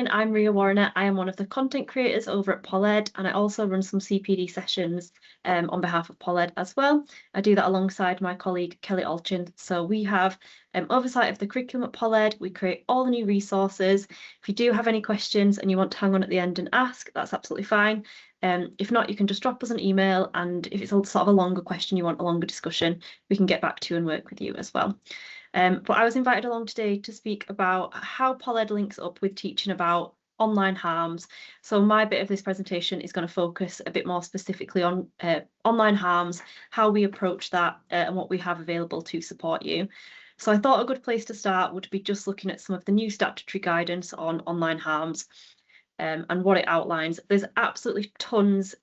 I'm Ria Warner. I am one of the content creators over at Pol-Ed, and I also run some CPD sessions on behalf of Pol-Ed as well. I do that alongside my colleague Kelly Alchin. So we have oversight of the curriculum at Pol-Ed. We create all the new resources. If you do have any questions and you want to hang on at the end and ask, that's absolutely fine. If not, you can just drop us an email, and if it's a sort of a longer question, you want a longer discussion, we can get back to you and work with you as well. But I was invited along today to speak about how Pol-Ed links up with teaching about online harms. So my bit of this presentation is going to focus a bit more specifically on online harms, how we approach that, and what we have available to support you. So I thought a good place to start would be just looking at some of the new statutory guidance on online harms and what it outlines. There's absolutely tons.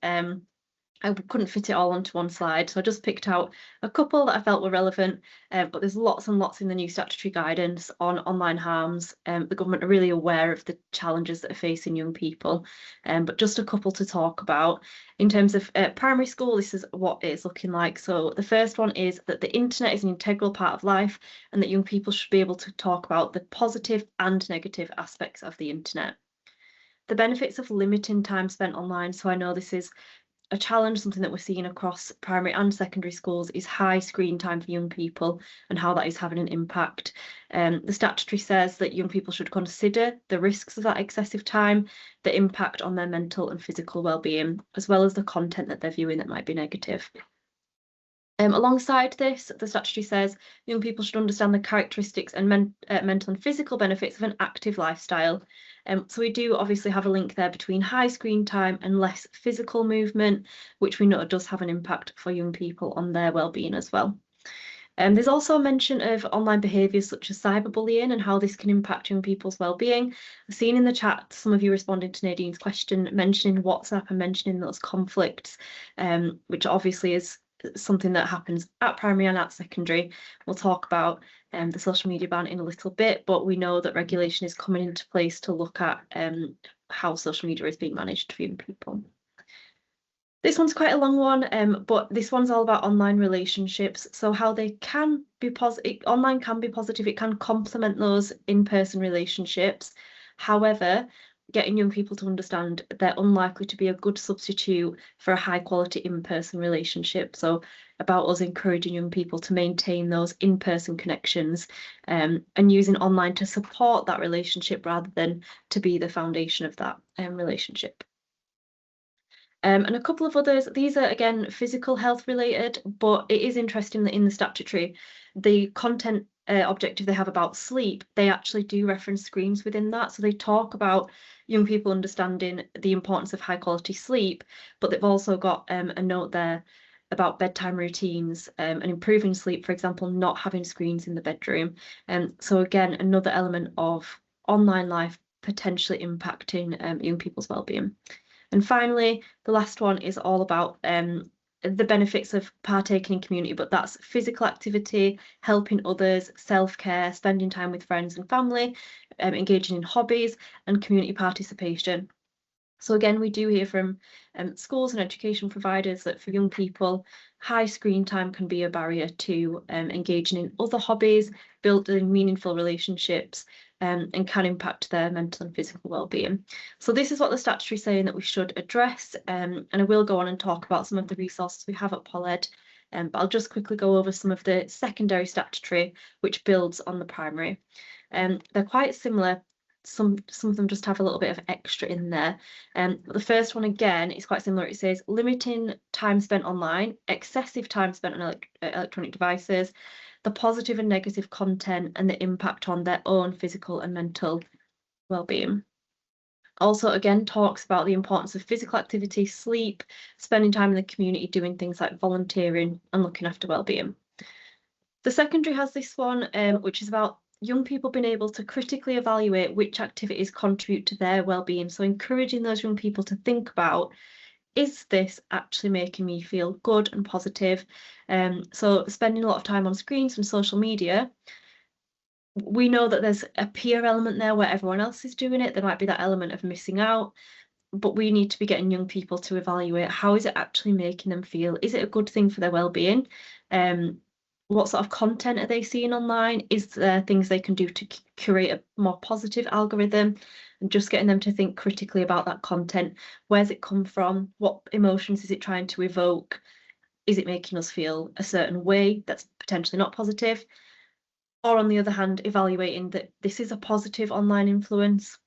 I couldn't fit it all onto one slide, so I just picked out a couple that I felt were relevant, but there's lots and lots in the new statutory guidance on online harms. The government are really aware of the challenges that are facing young people, but just a couple to talk about. In terms of primary school, this is what it's looking like. So the first one is that the internet is an integral part of life, and that young people should be able to talk about the positive and negative aspects of the internet. The benefits of limiting time spent online. So I know this is a challenge, something that we're seeing across primary and secondary schools, is high screen time for young people and how that is having an impact. The statutory says that young people should consider the risks of that excessive time, the impact on their mental and physical well-being, as well as the content that they're viewing that might be negative. Alongside this, the statutory says young people should understand the characteristics and mental and physical benefits of an active lifestyle. So we do obviously have a link there between high screen time and less physical movement, which we know does have an impact for young people on their well-being as well. There's also a mention of online behaviours such as cyberbullying and how this can impact young people's well-being. I've seen in the chat some of you responding to Nadine's question, mentioning WhatsApp and mentioning those conflicts, which obviously is something that happens at primary and at secondary. We'll talk about the social media ban in a little bit, but we know that regulation is coming into place to look at how social media is being managed for young people. This one's quite a long one, but this one's all about online relationships. So how they can be positive, online can be positive, it can complement those in-person relationships. However, getting young people to understand they're unlikely to be a good substitute for a high quality in-person relationship. So about us encouraging young people to maintain those in-person connections and using online to support that relationship rather than to be the foundation of that relationship. And a couple of others, these are again physical health related, but it is interesting that in the statutory, the content objective they have about sleep, they actually do reference screens within that. So they talk about young people understanding the importance of high quality sleep, but they've also got a note there about bedtime routines and improving sleep, for example, not having screens in the bedroom. So again, another element of online life potentially impacting young people's well-being. And finally, the last one is all about the benefits of partaking in community, but that's physical activity, helping others, self-care, spending time with friends and family, engaging in hobbies and community participation. So again, we do hear from schools and education providers that for young people, high screen time can be a barrier to engaging in other hobbies, building meaningful relationships, and can impact their mental and physical well-being. So this is what the statutory is saying that we should address, and I will go on and talk about some of the resources we have at Pol-Ed, but I'll just quickly go over some of the secondary statutory, which builds on the primary. They're quite similar. Some of them just have a little bit of extra in there. But the first one, again, is quite similar. It says limiting time spent online, excessive time spent on electronic devices, the positive and negative content and the impact on their own physical and mental well-being. Also, again, talks about the importance of physical activity, sleep, spending time in the community, doing things like volunteering and looking after well-being. The secondary has this one, which is about young people being able to critically evaluate which activities contribute to their well-being. So encouraging those young people to think about, is this actually making me feel good and positive? So spending a lot of time on screens and social media, we know that there's a peer element there where everyone else is doing it. There might be that element of missing out, but we need to be getting young people to evaluate, how is it actually making them feel? Is it a good thing for their well-being? what sort of content are they seeing online? Is there things they can do to curate a more positive algorithm? And just getting them to think critically about that content. Where's it come from? What emotions is it trying to evoke? Is it making us feel a certain way that's potentially not positive? Or on the other hand, evaluating that this is a positive online influence.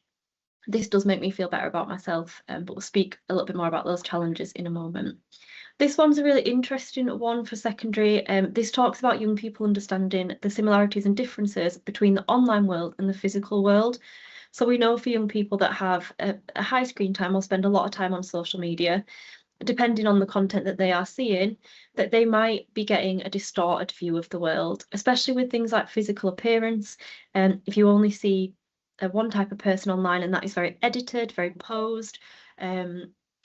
This does make me feel better about myself, but we'll speak a little bit more about those challenges in a moment. This one's a really interesting one for secondary. This talks about young people understanding the similarities and differences between the online world and the physical world. So we know for young people that have a high screen time or spend a lot of time on social media, depending on the content that they are seeing, that they might be getting a distorted view of the world, especially with things like physical appearance. And if you only see one type of person online and that is very edited, very posed,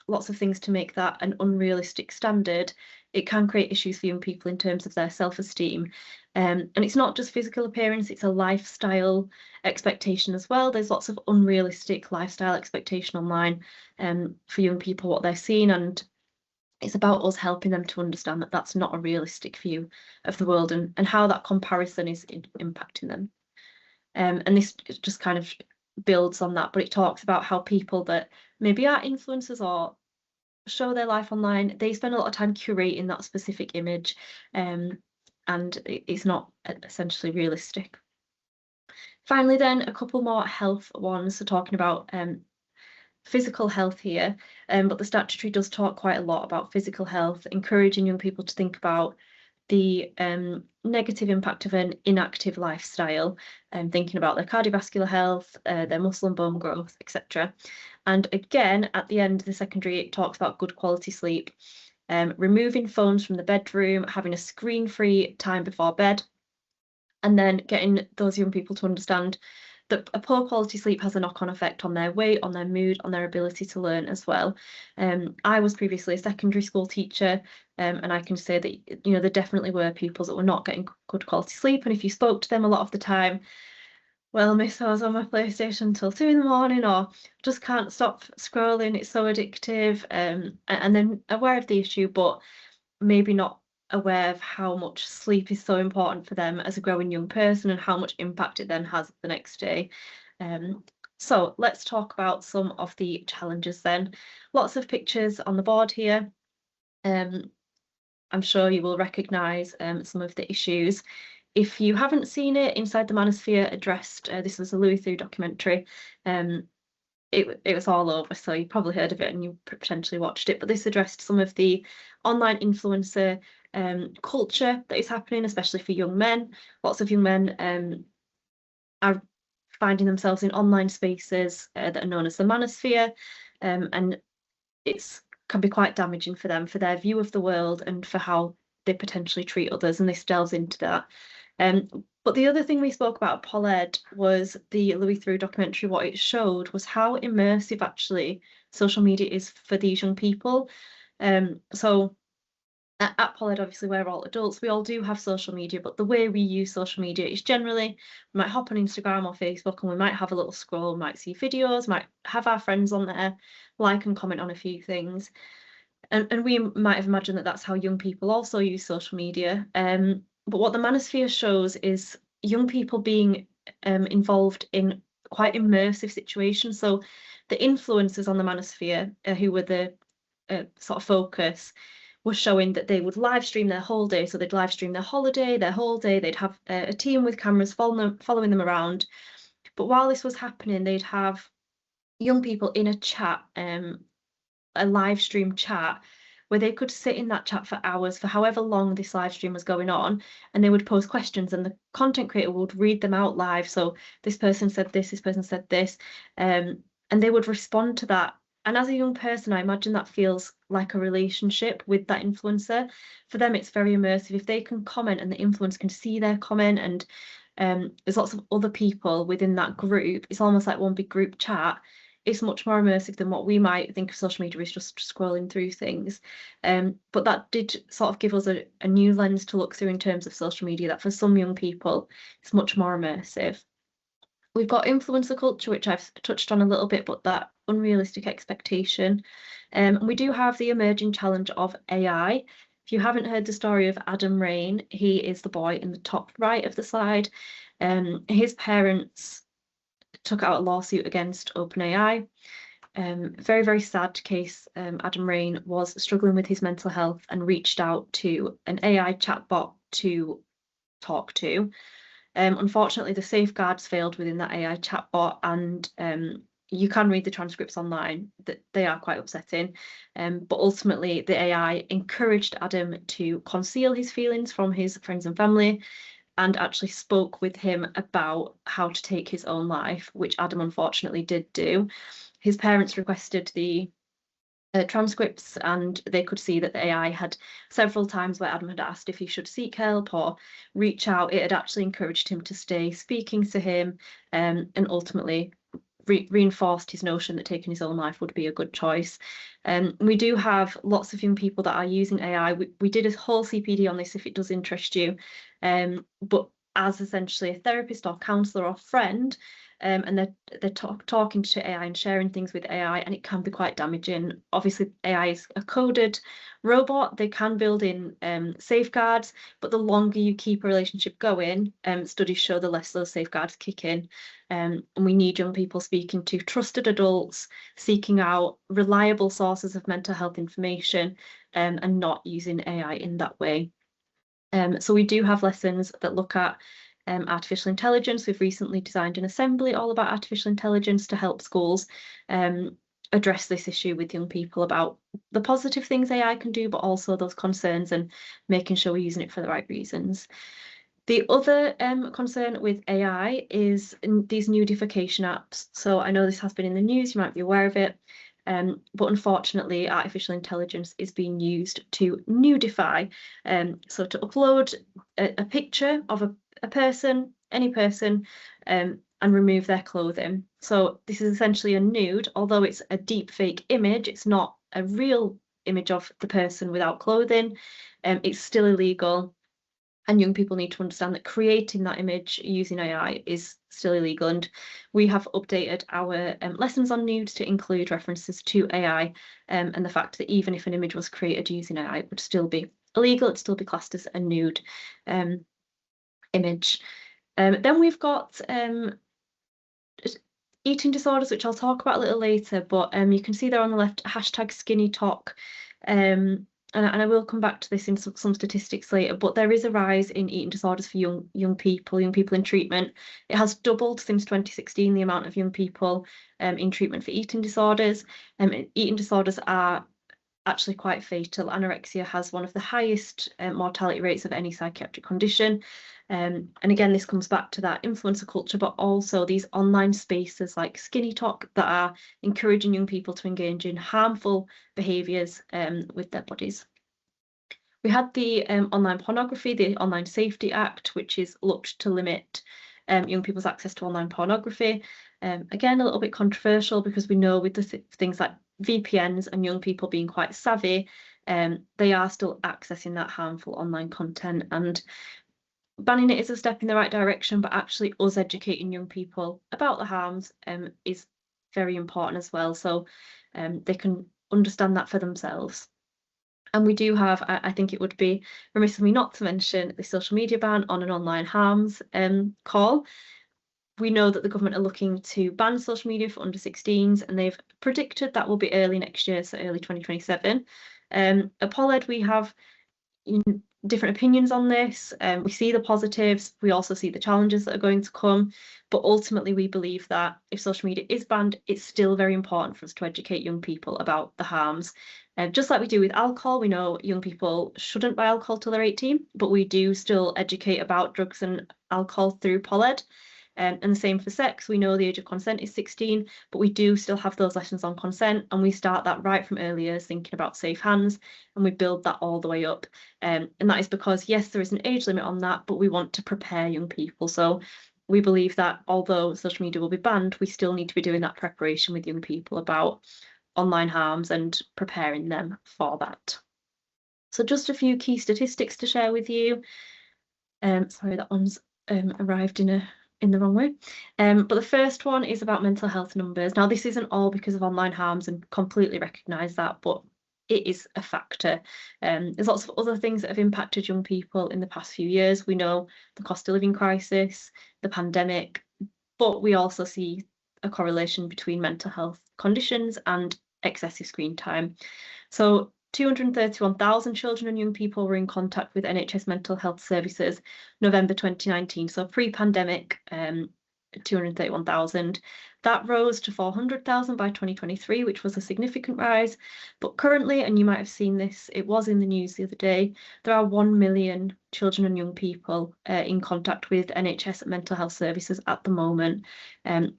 lots of things to make that an unrealistic standard, it can create issues for young people in terms of their self-esteem. And it's not just physical appearance, it's a lifestyle expectation as well. There's lots of unrealistic lifestyle expectation online for young people, what they're seeing, and it's about us helping them to understand that that's not a realistic view of the world and how that comparison is impacting them. And this just kind of builds on that, but it talks about how people that maybe are influencers or show their life online, they spend a lot of time curating that specific image, and it's not essentially realistic. Finally, then, a couple more health ones, so talking about physical health here, but the statutory does talk quite a lot about physical health, encouraging young people to think about the negative impact of an inactive lifestyle, and thinking about their cardiovascular health, their muscle and bone growth, etc. And again, at the end of the secondary, it talks about good quality sleep, removing phones from the bedroom, having a screen-free time before bed, and then getting those young people to understand that a poor quality sleep has a knock-on effect on their weight, on their mood, on their ability to learn as well. I was previously a secondary school teacher, and I can say that there definitely were pupils that were not getting good quality sleep, and if you spoke to them a lot of the time, well, miss, I was on my PlayStation until 2 in the morning, or just can't stop scrolling, it's so addictive, and then aware of the issue, but maybe not aware of how much sleep is so important for them as a growing young person and how much impact it then has the next day. So let's talk about some of the challenges then. Lots of pictures on the board here. I'm sure you will recognise some of the issues. If you haven't seen it, Inside the Manosphere addressed, this was a Louis Theroux documentary. It was all over, so you probably heard of it and you potentially watched it, but this addressed some of the online influencer culture that is happening, especially for young men. Lots of young men are finding themselves in online spaces that are known as the manosphere, and it's can be quite damaging for them, for their view of the world and for how they potentially treat others, and this delves into that. But the other thing we spoke about at Pol-Ed was the Louis Theroux documentary. What it showed was how immersive actually social media is for these young people. So at Pol-Ed, obviously, we're all adults. We all do have social media, but the way we use social media is generally we might hop on Instagram or Facebook and we might have a little scroll, might see videos, might have our friends on there, like and comment on a few things. And we might have imagined that that's how young people also use social media. But what the Manosphere shows is young people being involved in quite immersive situations. So the influencers on the Manosphere, who were the sort of focus, were showing that they would live stream their whole day. So they'd live stream their holiday, their whole day. They'd have a team with cameras following them around. But while this was happening, they'd have young people in a chat, a live stream chat, where they could sit in that chat for hours, for however long this live stream was going on, and they would pose questions and the content creator would read them out live. So this person said this person said this, and they would respond to that. And as a young person, I imagine that feels like a relationship with that influencer. For them, it's very immersive. If they can comment and the influencer can see their comment, and there's lots of other people within that group, it's almost like one big group chat. It's much more immersive than what we might think of social media as just scrolling through things. But that did sort of give us a new lens to look through in terms of social media, that for some young people, it's much more immersive. We've got influencer culture, which I've touched on a little bit, but that unrealistic expectation. And we do have the emerging challenge of AI. If you haven't heard the story of Adam Rain, he is the boy in the top right of the slide. His parents took out a lawsuit against OpenAI. Very, very sad case. Adam Rain was struggling with his mental health and reached out to an AI chatbot to talk to. Unfortunately, the safeguards failed within that AI chatbot, and you can read the transcripts online, that they are quite upsetting. But ultimately, the AI encouraged Adam to conceal his feelings from his friends and family, and actually spoke with him about how to take his own life, which Adam unfortunately did do. His parents requested the transcripts, and they could see that the AI had several times where Adam had asked if he should seek help or reach out. It had actually encouraged him to stay speaking to him, and ultimately reinforced his notion that taking his own life would be a good choice. We do have lots of young people that are using AI. We did a whole CPD on this if it does interest you, but as essentially a therapist or counsellor or friend, and they're talking to AI and sharing things with AI, and it can be quite damaging. Obviously, AI is a coded robot. They can build in safeguards, but the longer you keep a relationship going, studies show the less those safeguards kick in. And we need young people speaking to trusted adults, seeking out reliable sources of mental health information, and not using AI in that way. So we do have lessons that look at artificial intelligence. We've recently designed an assembly all about artificial intelligence to help schools address this issue with young people about the positive things AI can do, but also those concerns and making sure we're using it for the right reasons. The other concern with AI is these nudification apps. So I know this has been in the news, you might be aware of it. But unfortunately, artificial intelligence is being used to nudify. So to upload a picture of a person, any person, and remove their clothing. So this is essentially a nude, although it's a deep fake image, it's not a real image of the person without clothing. It's still illegal. And young people need to understand that creating that image using AI is still illegal. And we have updated our lessons on nudes to include references to AI, and the fact that even if an image was created using AI, it would still be illegal, it'd still be classed as a nude image. Then we've got eating disorders, which I'll talk about a little later, but you can see there on the left, #SkinnyTalk. And I will come back to this in some statistics later, but there is a rise in eating disorders for young people in treatment. It has doubled since 2016, the amount of young people in treatment for eating disorders. Eating disorders are actually quite fatal. Anorexia has one of the highest mortality rates of any psychiatric condition. And again, this comes back to that influencer culture, but also these online spaces like SkinnyTalk that are encouraging young people to engage in harmful behaviours with their bodies. We had the online pornography, the Online Safety Act, which is looked to limit young people's access to online pornography. Again, a little bit controversial because we know with the things like VPNs and young people being quite savvy, they are still accessing that harmful online content, and banning it is a step in the right direction, but actually us educating young people about the harms is very important as well, so they can understand that for themselves. And we do have, I think it would be remiss of me not to mention the social media ban on an online harms call. We know that the government are looking to ban social media for under 16s, and they've predicted that will be early next year, so early 2027. At Pol-Ed, we have different opinions on this. We see the positives, we also see the challenges that are going to come, but ultimately we believe that if social media is banned, it's still very important for us to educate young people about the harms. Just like we do with alcohol, we know young people shouldn't buy alcohol till they're 18, but we do still educate about drugs and alcohol through Pol-Ed. And the same for sex. We know the age of consent is 16, but we do still have those lessons on consent, and we start that right from early years, thinking about safe hands, and we build that all the way up. And that is because, yes, there is an age limit on that, but we want to prepare young people. So we believe that although social media will be banned, we still need to be doing that preparation with young people about online harms and preparing them for that. So just a few key statistics to share with you. Sorry, that one's arrived in the wrong way. But the first one is about mental health numbers. Now, this isn't all because of online harms, and completely recognise that, but it is a factor. There's lots of other things that have impacted young people in the past few years. We know the cost of living crisis, the pandemic, but we also see a correlation between mental health conditions and excessive screen time. So 231,000 children and young people were in contact with NHS mental health services November 2019. So pre-pandemic, 231,000. That rose to 400,000 by 2023, which was a significant rise. But currently, and you might have seen this, it was in the news the other day, there are 1 million children and young people in contact with NHS mental health services at the moment,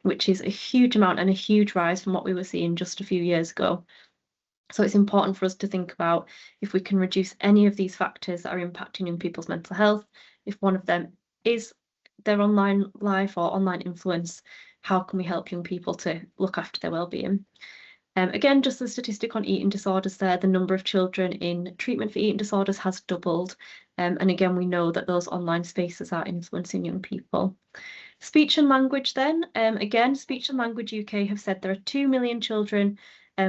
which is a huge amount and a huge rise from what we were seeing just a few years ago. So it's important for us to think about if we can reduce any of these factors that are impacting young people's mental health. If one of them is their online life or online influence, how can we help young people to look after their well-being? Again, just the statistic on eating disorders there, the number of children in treatment for eating disorders has doubled. And again, we know that those online spaces are influencing young people. Speech and language then, again, Speech and Language UK have said there are 2 million children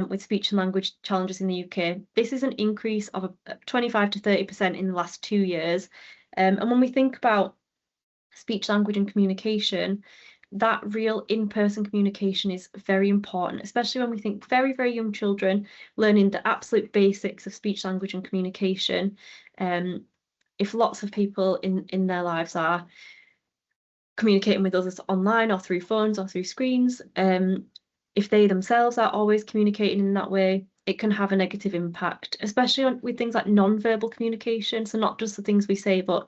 with speech and language challenges in the UK. This is an increase of 25 to 30% in the last 2 years. And when we think about speech, language and communication, that real in-person communication is very important, especially when we think very, very young children learning the absolute basics of speech, language and communication. If lots of people in their lives are communicating with others online or through phones or through screens, if they themselves are always communicating in that way, it can have a negative impact, especially with things like non-verbal communication. So not just the things we say, but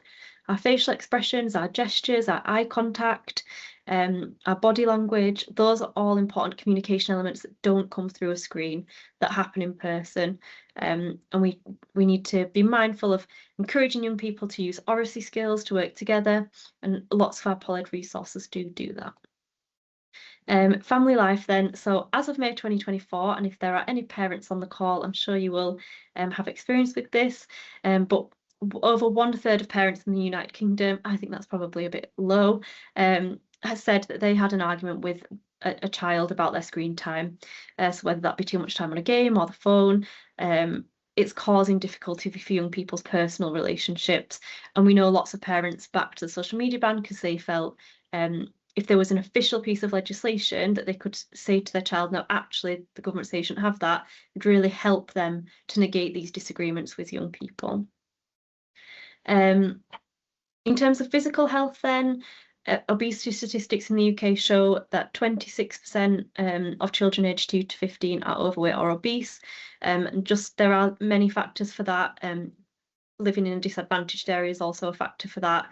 our facial expressions, our gestures, our eye contact, our body language. Those are all important communication elements that don't come through a screen, that happen in person. And we need to be mindful of encouraging young people to use oracy skills, to work together, and lots of our Pol-Ed resources do that. Family life then, so as of May 2024, and if there are any parents on the call, I'm sure you will have experience with this, but over 1/3 of parents in the United Kingdom, I think that's probably a bit low, has said that they had an argument with a child about their screen time. So whether that be too much time on a game or the phone, it's causing difficulty for young people's personal relationships. And we know lots of parents backed the social media ban because they felt if there was an official piece of legislation that they could say to their child, no, actually, the government say you shouldn't have that, would really help them to negate these disagreements with young people. In terms of physical health then, obesity statistics in the UK show that 26% of children aged 2 to 15 are overweight or obese. And just there are many factors for that. Living in a disadvantaged area is also a factor for that.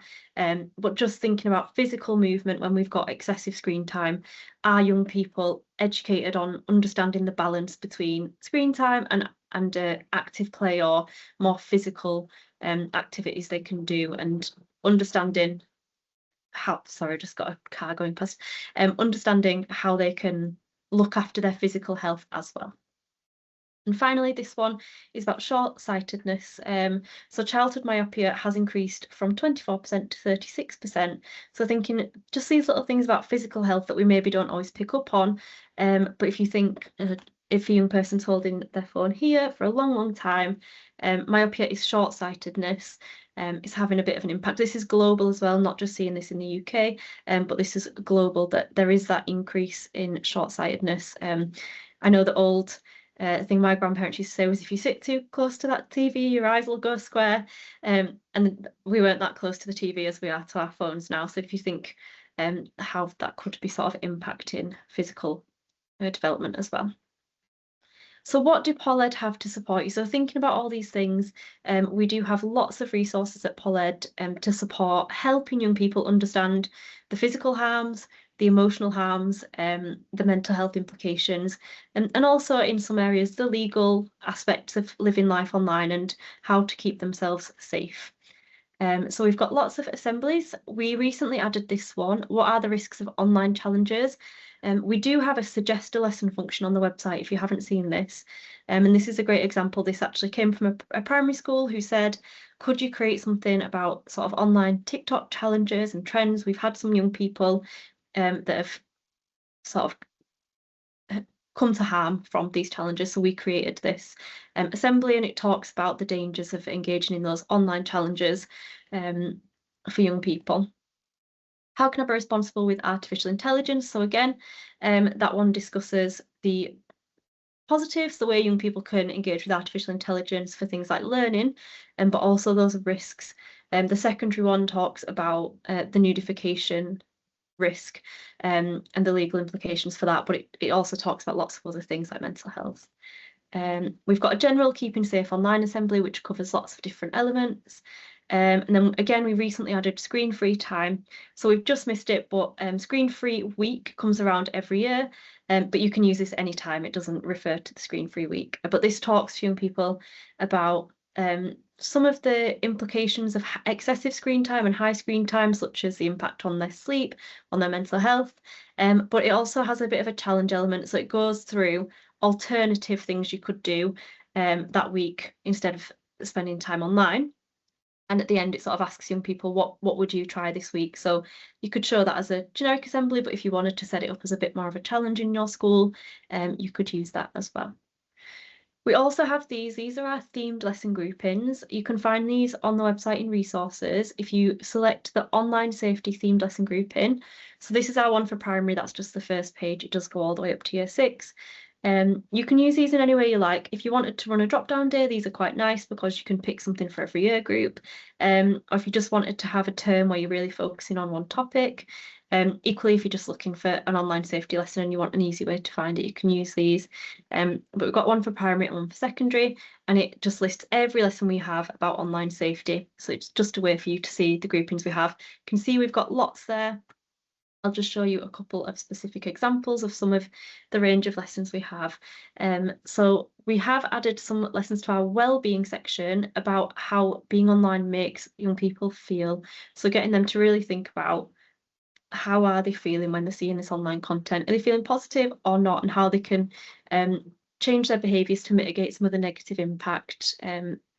But just thinking about physical movement when we've got excessive screen time, are young people educated on understanding the balance between screen time and active play or more physical activities they can do, and understanding how, sorry, I just got a car going past, understanding how they can look after their physical health as well. And finally, this one is about short-sightedness. So childhood myopia has increased from 24% to 36%. So thinking just these little things about physical health that we maybe don't always pick up on. But if you think if a young person's holding their phone here for a long, long time, myopia is short-sightedness. It's having a bit of an impact. This is global as well, not just seeing this in the UK, but this is global, that there is that increase in short-sightedness. I know the old thing my grandparents used to say was, if you sit too close to that TV, your eyes will go square. And we weren't that close to the TV as we are to our phones now. So if you think how that could be sort of impacting physical development as well. So what do Pol-Ed have to support you? So thinking about all these things, we do have lots of resources at Pol-Ed to support helping young people understand the physical harms, the emotional harms, the mental health implications, and also in some areas, the legal aspects of living life online and how to keep themselves safe. So we've got lots of assemblies. We recently added this one. What are the risks of online challenges? We do have a suggest a lesson function on the website if you haven't seen this. And this is a great example. This actually came from a primary school who said, could you create something about sort of online TikTok challenges and trends? We've had some young people that have sort of come to harm from these challenges. So we created this assembly, and it talks about the dangers of engaging in those online challenges for young people. How can I be responsible with artificial intelligence? So again, that one discusses the positives, the way young people can engage with artificial intelligence for things like learning, but also those risks. The secondary one talks about the nudification risk and the legal implications for that, but it also talks about lots of other things like mental health. We've got a general keeping safe online assembly, which covers lots of different elements. And then again, we recently added screen-free time. So we've just missed it, but screen-free week comes around every year, but you can use this anytime. It doesn't refer to the screen-free week. But this talks to young people about some of the implications of excessive screen time and high screen time, such as the impact on their sleep, on their mental health. But it also has a bit of a challenge element. So it goes through alternative things you could do that week instead of spending time online. And at the end, it sort of asks young people, what would you try this week? So you could show that as a generic assembly, but if you wanted to set it up as a bit more of a challenge in your school, you could use that as well. We also have these are our themed lesson groupings. You can find these on the website in resources if you select the online safety themed lesson grouping. So this is our one for primary, that's just the first page. It does go all the way up to year 6. You can use these in any way you like. If you wanted to run a drop-down day, these are quite nice because you can pick something for every year group. Or if you just wanted to have a term where you're really focusing on one topic. Equally, if you're just looking for an online safety lesson and you want an easy way to find it, you can use these. But we've got one for primary and one for secondary, and it just lists every lesson we have about online safety. So it's just a way for you to see the groupings we have. You can see we've got lots there. I'll just show you a couple of specific examples of some of the range of lessons we have. So we have added some lessons to our well-being section about how being online makes young people feel. So getting them to really think about how are they feeling when they're seeing this online content? Are they feeling positive or not? And how they can change their behaviours to mitigate some of the negative impact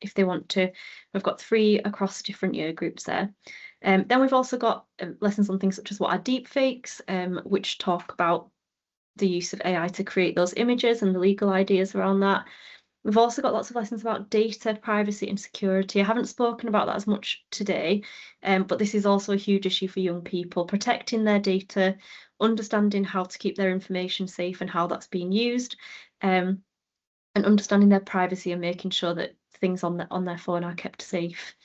if they want to. We've got 3 across different year groups there. Then we've also got lessons on things such as what are deepfakes, which talk about the use of AI to create those images and the legal ideas around that. We've also got lots of lessons about data, privacy and security. I haven't spoken about that as much today, but this is also a huge issue for young people, protecting their data, understanding how to keep their information safe and how that's being used, and understanding their privacy and making sure that things on their phone are kept safe.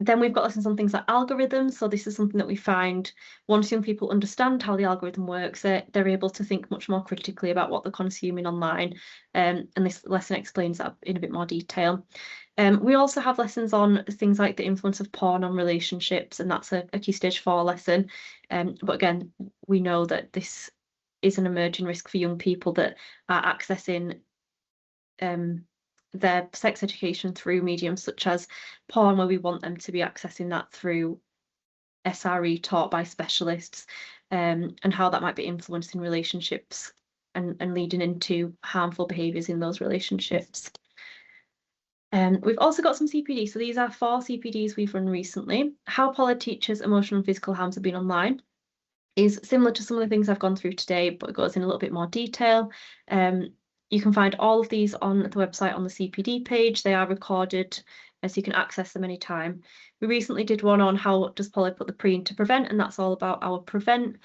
Then we've got lessons on things like algorithms. So this is something that we find once young people understand how the algorithm works, they're able to think much more critically about what they're consuming online. And this lesson explains that in a bit more detail. We also have lessons on things like the influence of porn on relationships, and that's a Key Stage 4 lesson. But again, we know that this is an emerging risk for young people that are accessing their sex education through mediums such as porn, where we want them to be accessing that through SRE taught by specialists, and how that might be influencing relationships and leading into harmful behaviours in those relationships. We've also got some CPD. So these are 4 CPDs we've run recently. How Pol-Ed teaches emotional and physical harms have been online is similar to some of the things I've gone through today, but it goes in a little bit more detail. You can find all of these on the website on the CPD page. They are recorded, so you can access them anytime. We recently did one on how does Pol-Ed put the pre into prevent, and that's all about our prevent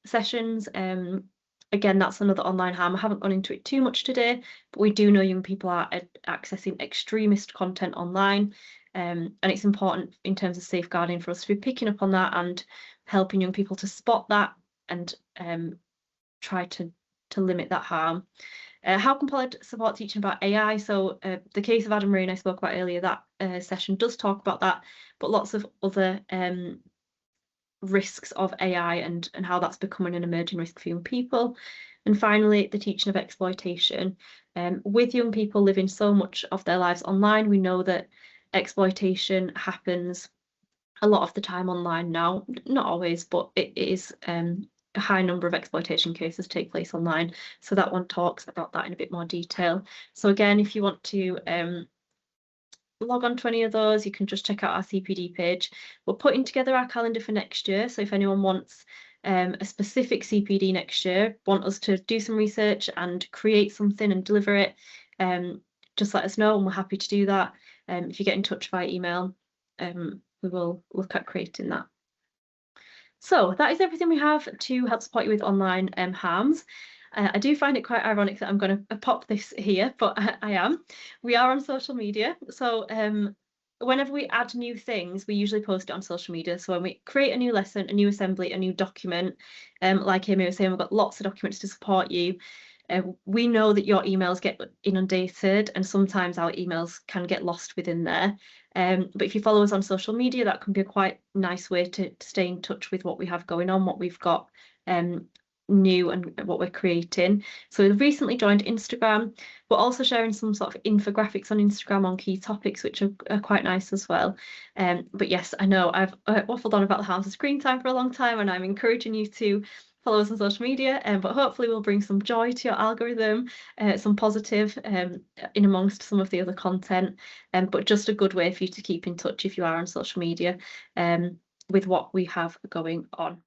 sessions. Again, that's another online harm. I haven't gone into it too much today, but we do know young people are accessing extremist content online, and it's important in terms of safeguarding for us to be picking up on that and helping young people to spot that and try to limit that harm. How can Pol-Ed support teaching about AI? So the case of Adam Rain I spoke about earlier, that session does talk about that, but lots of other risks of AI and how that's becoming an emerging risk for young people. And finally, the teaching of exploitation. With young people living so much of their lives online, we know that exploitation happens a lot of the time online now. Not always, but it is a high number of exploitation cases take place online. So that one talks about that in a bit more detail. So again, if you want to log on to any of those, you can just check out our CPD page. We're putting together our calendar for next year. So if anyone wants a specific CPD next year, want us to do some research and create something and deliver it, just let us know and we're happy to do that. If you get in touch via email, we will look at creating that. So that is everything we have to help support you with online harms. I do find it quite ironic that I'm going to pop this here, but I am. We are on social media. So whenever we add new things, we usually post it on social media. So when we create a new lesson, a new assembly, a new document, like Amy was saying, we've got lots of documents to support you. We know that your emails get inundated and sometimes our emails can get lost within there. But if you follow us on social media, that can be a quite nice way to stay in touch with what we have going on, what we've got new and what we're creating. So we've recently joined Instagram. We're also sharing some sort of infographics on Instagram on key topics, which are quite nice as well. But yes, I know I've waffled on about the harms of screen time for a long time, and I'm encouraging you to follow us on social media, but hopefully we'll bring some joy to your algorithm, some positive in amongst some of the other content, but just a good way for you to keep in touch if you are on social media with what we have going on.